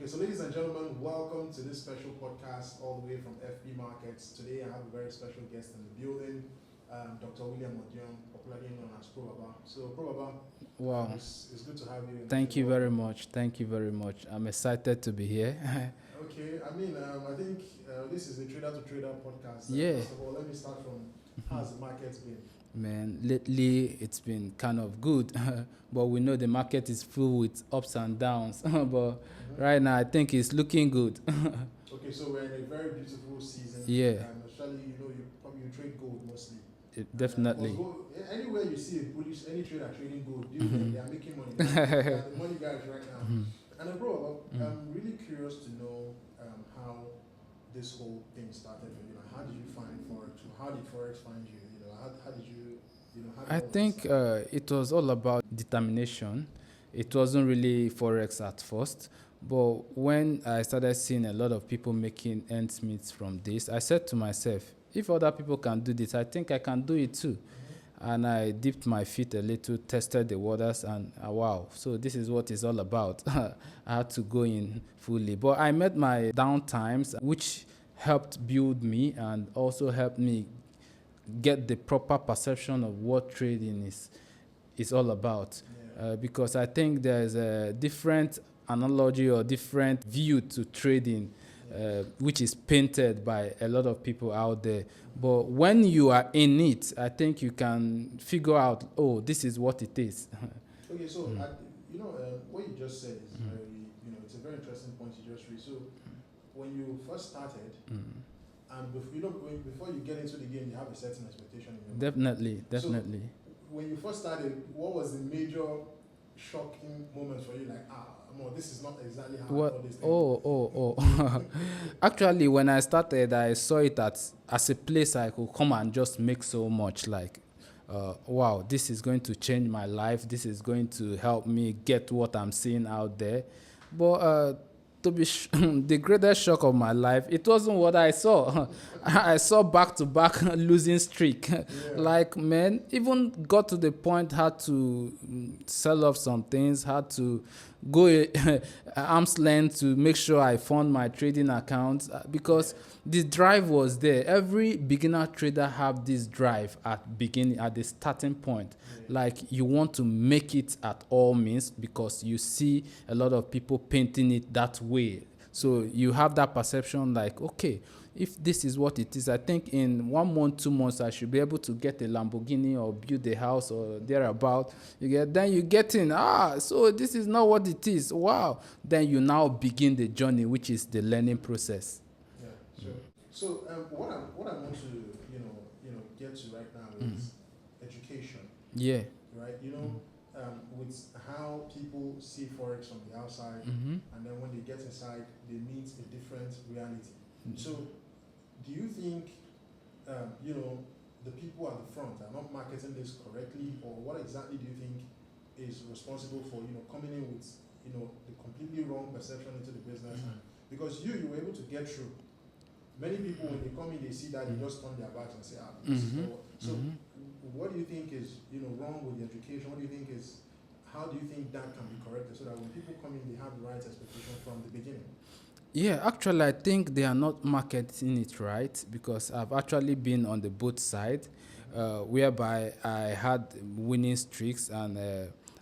So ladies and gentlemen, welcome to this special podcast all the way from FB Markets. Today I have a very special guest in the building, Dr. William Odion, popularly known as Probaba. So Probaba, Wow. it's good to have you. Thank you very much. Thank you very much. I'm excited to be here. Okay, I think this is a trader to trader podcast. Yeah. First of all, let me start from how's the market been? Man, lately it's been kind of good, but we know the market is full with ups and downs. But right now I think it's looking good. Okay, so we're in a very beautiful season. Yeah. Especially, you trade gold mostly. Definitely. Anywhere you see a bullish, any trader trading gold, they are making money. They are the money guys right now. And bro, I'm really curious to know how this whole thing started. How did you find Forex? How did Forex find you? How did you, I think it was all about determination. It wasn't really Forex at first. But when I started seeing a lot of people making ends meet from this, I said to myself, if other people can do this, I think I can do it too. And I dipped my feet a little, tested the waters, and wow, so this is what it's all about. I had to go in fully. But I met my down times, which helped build me and also helped me get the proper perception of what trading is all about. Yeah. Because I think there's a different analogy or different view to trading, which is painted by a lot of people out there. But when you are in it, I think you can figure out, oh, this is what it is. Okay, so what you just said is very, it's a very interesting point you just raised. So when you first started, and before you get into the game, you have a certain expectation in your Definitely. So when you first started, what was the major shocking moments for you? Like, this is not exactly how I thought this thing. Oh. Actually, when I started, I saw it as a place I could come and just make so much. Like, wow, this is going to change my life. This is going to help me get what I'm seeing out there. But to be the greatest shock of my life, it wasn't what I saw. I saw back-to-back losing streak. Yeah. Like, man, even got to the point had to sell off some things, had to go arm's length to make sure I fund my trading account because the drive was there. Every beginner trader have this drive at the starting point. Like, you want to make it at all means because you see a lot of people painting it that way. So you have that perception like, okay, if this is what it is, I think in 1 month, 2 months, I should be able to get a Lamborghini or build a house or thereabout. Then you get in, so this is not what it is. Wow. Then you now begin the journey, which is the learning process. Yeah, sure. So what I want to get to right now is education. Yeah. Right. With how people see Forex from the outside, and then when they get inside, they meet a different reality. So, do you think, the people at the front are not marketing this correctly, or what exactly do you think is responsible for, coming in with, the completely wrong perception into the business? Because you were able to get through. Many people, when they come in, they see that, they just turn their backs and say, this is not. So, what do you think is, wrong with the education? What do you think is, how do you think that can be corrected so that when people come in, they have the right expectation from the beginning? Yeah, actually, I think they are not marketing it right because I've actually been on the both side, whereby I had winning streaks and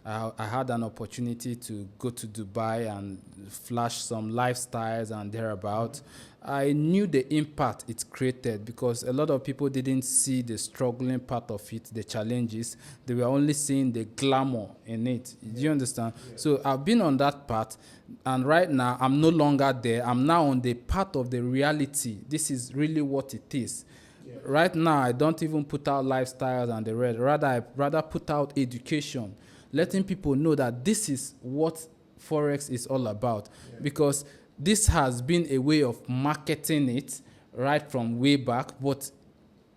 I had an opportunity to go to Dubai and flash some lifestyles and thereabout. I knew the impact it created because a lot of people didn't see the struggling part of it, the challenges. They were only seeing the glamour in it. Do you understand? Yeah. So I've been on that part, and right now I'm no longer there. I'm now on the part of the reality. This is really what it is. Yeah. Right now, I don't even put out lifestyles and the rest. I rather put out education, letting people know that this is what Forex is all about. Yeah. Because this has been a way of marketing it right from way back, but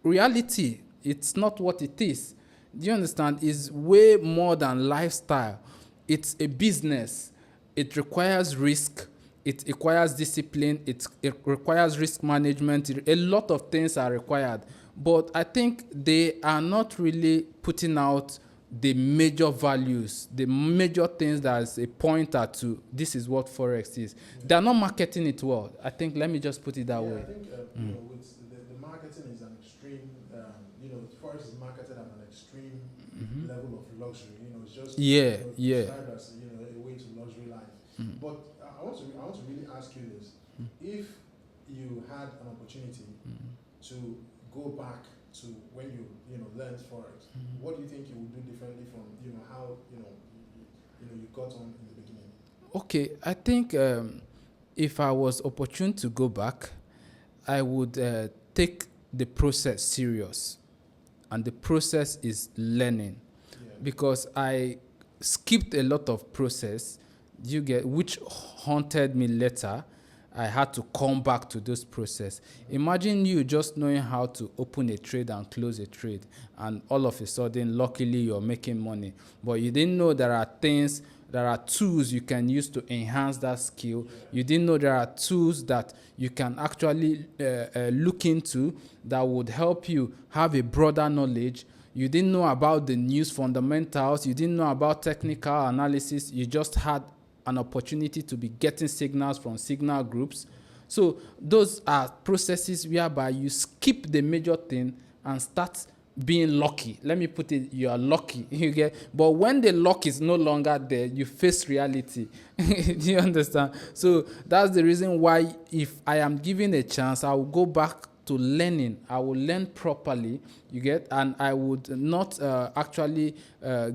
reality, it's not what it is. Do you understand? It's way more than lifestyle. It's a business. It requires risk. It requires discipline. It requires risk management. A lot of things are required. But I think they are not really putting out the major values, the major things that's a pointer to this is what Forex is. They're not marketing it well. I think, let me just put it that way. I think you know, with the marketing is an extreme. You know, Forex is marketed at an extreme level of luxury. You know, it's just described as, you know, a way to luxury life. But I want to really ask you this: if you had an opportunity to go back to when you know learned Forex, what do you think you would do differently from, you know, how you got on in the beginning? Okay, I think if I was opportune to go back, I would take the process serious, and the process is learning, because I skipped a lot of process, which haunted me later. I had to come back to this process. Imagine you just knowing how to open a trade and close a trade, and all of a sudden, luckily, you're making money. But you didn't know there are tools you can use to enhance that skill. You didn't know there are tools that you can actually look into that would help you have a broader knowledge. You didn't know about the news fundamentals. You didn't know about technical analysis. You just had an opportunity to be getting signals from signal groups. So those are processes whereby you skip the major thing and start being lucky. Let me put it, you are lucky. You get, but when the luck is no longer there, you face reality. Do you understand? So that's the reason why, if I am given a chance, I will go back to learning. I will learn properly, you get, and I would not actually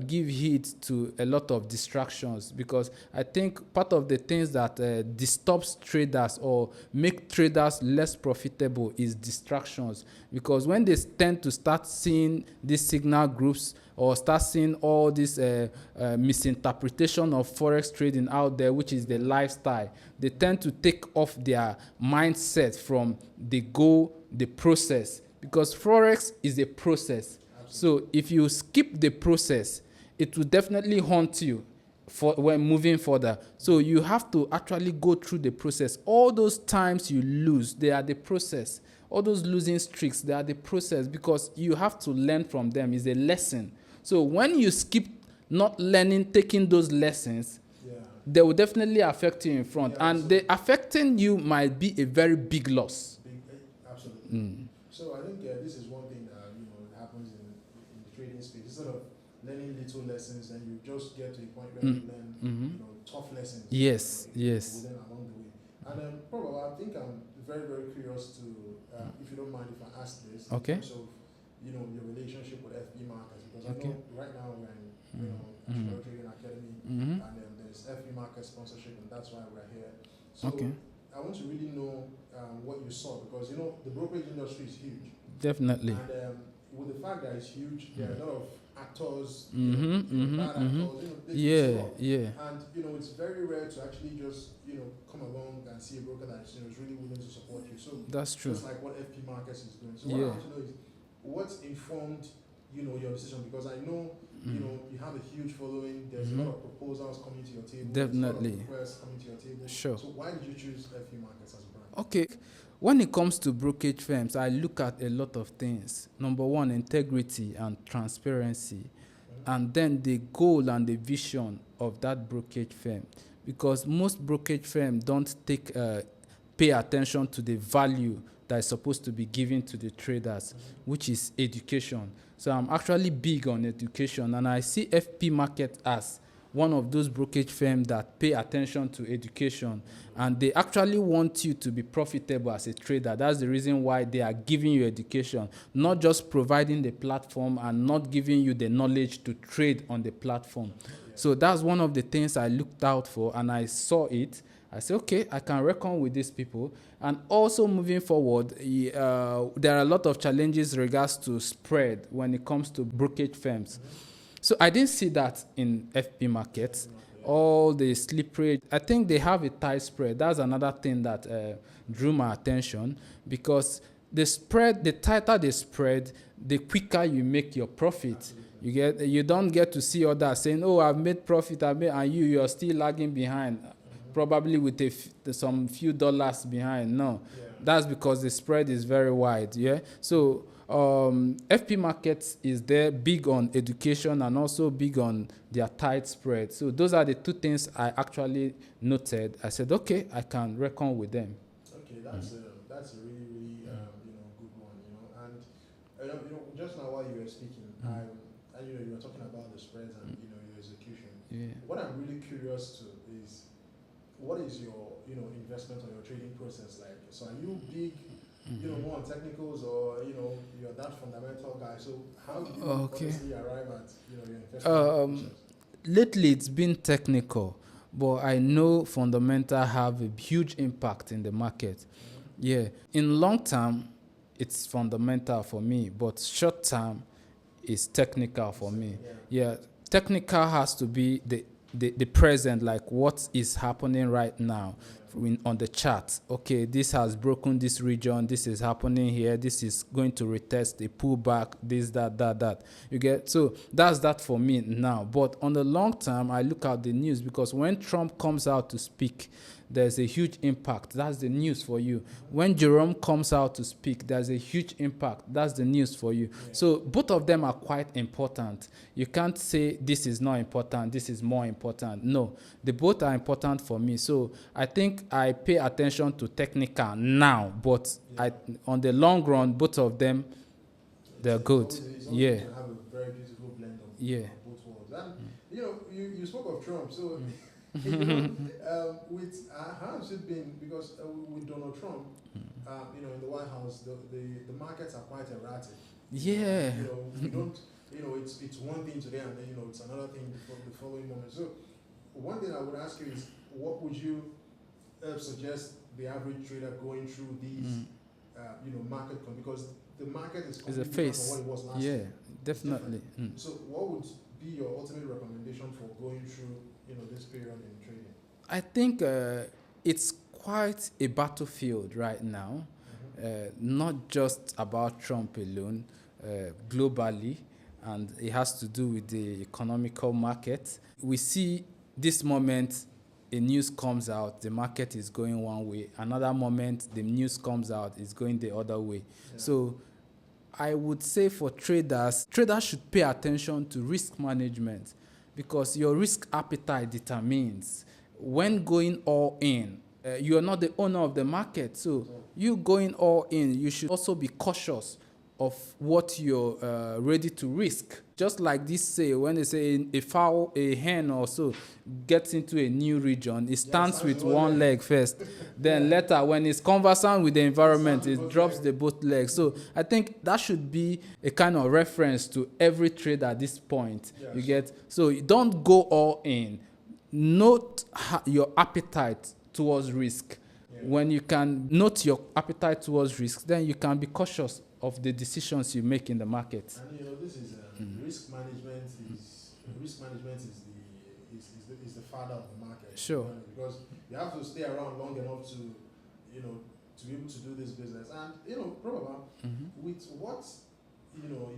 give heed to a lot of distractions, because I think part of the things that disturbs traders or make traders less profitable is distractions. Because when they tend to start seeing these signal groups or start seeing all this misinterpretation of Forex trading out there, which is the lifestyle, they tend to take off their mindset from the goal, the process, because Forex is a process. Absolutely. So if you skip the process, it will definitely haunt you when moving further. So you have to actually go through the process. All those times you lose, they are the process. All those losing streaks, they are the process, because you have to learn from them. It's a lesson. So when you skip not learning, taking those lessons, they will definitely affect you in front. And the affecting you might be a very big loss. Absolutely. So I think this is one thing that happens in the trading space. Instead of learning little lessons, then you just get to a point where you learn tough lessons. Yes, yes. Then along the way. And probably I think I'm very, very curious to, if you don't mind if I ask this, okay, in terms of your relationship with FB markets, because I know right now we're in Actionable Trading Academy, and then there's FB market sponsorship, and that's why we're here. So I want to really know what you saw, because the brokerage industry is huge. Definitely. And with the fact that it's huge, there are a lot of actors, bad actors, and it's very rare to actually just come along and see a broker that is really willing to support you. So that's true. Just like what FP Markets is doing. So what I want to know is what's informed your decision, because I know you have a huge following. There's a lot of proposals coming to your table. Definitely. There's a lot of requests coming to your table. Sure. So why did you choose FP Markets as a brand? Okay. When it comes to brokerage firms, I look at a lot of things. Number one, integrity and transparency, and then the goal and the vision of that brokerage firm. Because most brokerage firms don't pay attention to the value that is supposed to be given to the traders, which is education. So I'm actually big on education, and I see FP Market as one of those brokerage firms that pay attention to education, and they actually want you to be profitable as a trader. That's the reason why they are giving you education, not just providing the platform and not giving you the knowledge to trade on the platform. So that's one of the things I looked out for, and I saw it. I said, okay, I can reckon with these people. And also moving forward, there are a lot of challenges in regards to spread when it comes to brokerage firms. So I didn't see that in FP Markets. All the slippery, I think they have a tight spread. That's another thing that drew my attention, because the tighter the spread, the quicker you make your profit. You don't get to see others saying, oh, I've made profit, and you're still lagging behind. probably with some few dollars behind. No, Yeah. that's because the spread is very wide. Yeah. So FP markets is there big on education and also big on their tight spread. So those are the two things I actually noted. I said, okay, I can reckon with them. Okay, that's a really really good one, and just now while you were speaking, and you were talking about the spreads and your execution. Yeah. What I'm really curious to is, what is your investment or your trading process like? So are you big, more on technicals, or you're that fundamental guy? So how do you honestly arrive at your investment process? Lately it's been technical, but I know fundamental have a huge impact in the market. Yeah, in long term it's fundamental for me, but short term is technical for me. Yeah, technical has to be the present, like what is happening right now on the chart. Okay, this has broken this region, this is happening here, this is going to retest a pullback, this, that. You get? So that's that for me now. But on the long term, I look at the news, because when Trump comes out to speak, there's a huge impact. That's the news for you. When Jerome comes out to speak, there's a huge impact. That's the news for you. Yeah. So both of them are quite important. You can't say this is not important, this is more important. No, they both are important for me. So I think I pay attention to technical now, but on the long run, both of them, they're good. It's yeah. To have a very beautiful blend of both worlds. And you spoke of Trump, so how has it been? Because with Donald Trump, in the White House, the markets are quite erratic. Yeah. We don't. It's one thing today, and then it's another thing the following moment. So, one thing I would ask you is, what would you suggest the average trader going through these, market because the market is completely different from what it was last year. Yeah, definitely. So, what would be your ultimate recommendation for going through, this period in trading? I think it's quite a battlefield right now, not just about Trump alone, globally, and it has to do with the economical market. We see this moment, a news comes out, the market is going one way. Another moment, the news comes out, it's going the other way. Yeah. So I would say for traders should pay attention to risk management, because your risk appetite determines when going all in. You are not the owner of the market, so you going all in, you should also be cautious of what you're ready to risk. Just like this say, when they say a hen or so gets into a new region, it stands with one leg first. Then later, when it's conversant with the environment, it drops the both legs. So I think that should be a kind of reference to every trader at this point. Yes. You get? So you don't go all in. Note your appetite towards risk. Yeah. When you can note your appetite towards risk, then you can be cautious of the decisions you make in the market. And this is risk management is the father of the market. Sure. Because you have to stay around long enough to be able to do this business. And probably with what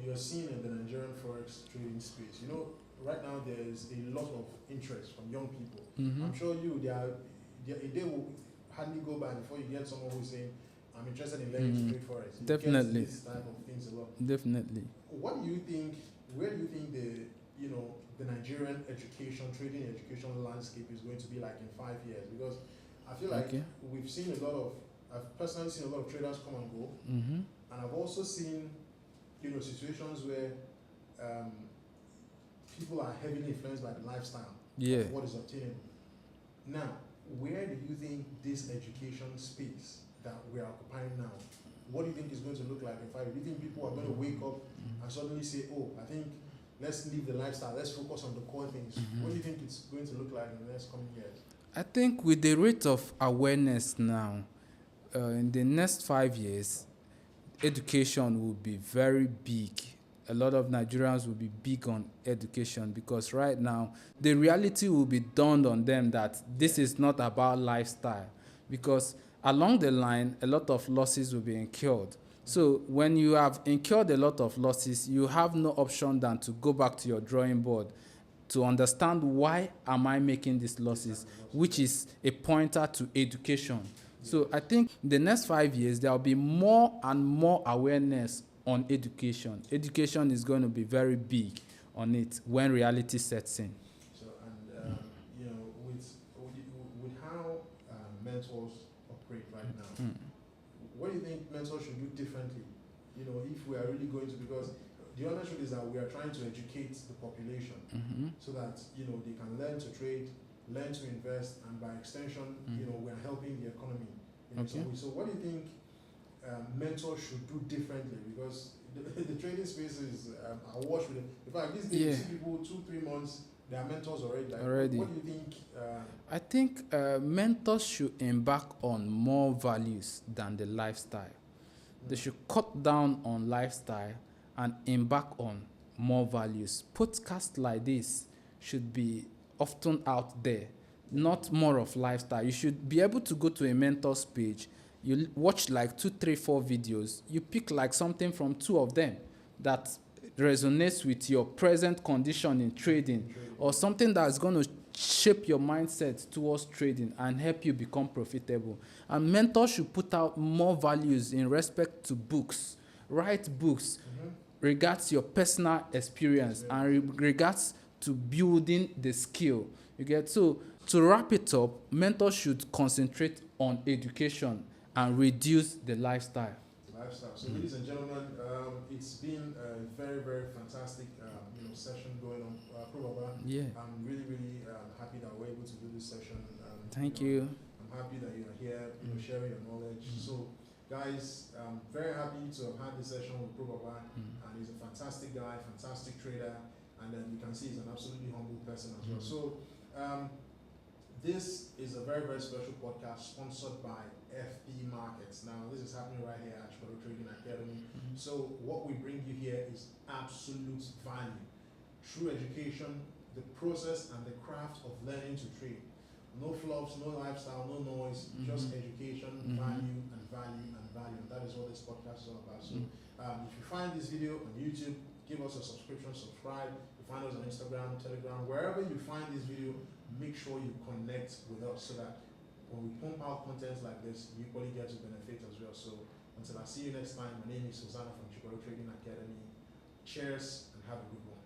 you're seeing in the Nigerian Forex trading space, right now there is a lot of interest from young people. I'm sure a day will hardly go by before you get someone who's saying, I'm interested in learning to trade Forex. Definitely. This type of things a lot. Definitely. What do you think, where do you think the Nigerian trading education landscape is going to be like in 5 years? Because I feel like I've personally seen a lot of traders come and go. And I've also seen, situations where people are heavily influenced by the lifestyle of what is obtainable. Now, where do you think this education space that we're occupying now, what do you think is going to look like in 5 years? Do you think people are going to wake up and suddenly say, oh, I think let's leave the lifestyle, let's focus on the core things? What do you think it's going to look like in the next coming years? I think with the rate of awareness now, in the next 5 years, education will be very big. A lot of Nigerians will be big on education, because right now the reality will be dawned on them that this is not about lifestyle, because along the line a lot of losses will be incurred. So when you have incurred a lot of losses, you have no option than to go back to your drawing board to understand why am I making these losses, which is a pointer to education. So I think in the next 5 years, there will be more and more awareness on education. Education is going to be very big on it when reality sets in. So, and you know, with how mentors operate right now, what do you think mentors should do differently? You know, if we are really going to, because the honest truth is that we are trying to educate the population so that, you know, they can learn to trade, learn to invest, and by extension, you know, we are helping the economy. Okay. So what do you think mentors should do differently? Because the trading space is awash with it. In fact, these days you see people 2-3 months, they are mentors already. Like, what do you think? I think mentors should embark on more values than the lifestyle. They should cut down on lifestyle and embark on more values. Podcasts like this should be often out there, not more of lifestyle. You should be able to go to a mentor's page, you watch like 2, 3, 4 videos, you pick like something from 2 of them that resonates with your present condition in trading, or something that's going to shape your mindset towards trading and help you become profitable. And mentors should put out more values in respect to books. Write books regards your personal experience and regards to building the skill. You get? So to wrap it up, mentors should concentrate on education and reduce the lifestyle. So, ladies and gentlemen, it's been a very, very fantastic session going on. Probaba. Yeah. I'm really, really happy that we're able to do this session. Thank you. I'm happy that you're here, sharing your knowledge. So, guys, I'm very happy to have had this session with Probaba, and he's a fantastic guy, fantastic trader, and then you can see he's an absolutely humble person as well. So, this is a very, very special podcast sponsored by FP Markets. Now, this is happening right here at Chikwado Trading Academy. So, what we bring you here is absolute value, true education, the process and the craft of learning to trade. No fluffs, no lifestyle, no noise, just education, value, and value, and value. And that is what this podcast is all about. So, if you find this video on YouTube, give us a subscription, subscribe. You find us on Instagram, Telegram, wherever you find this video, make sure you connect with us so that when we pump out content like this, you equally get to benefit as well. So until I see you next time, my name is Hossana from Chikwado Trading Academy. Cheers and have a good one.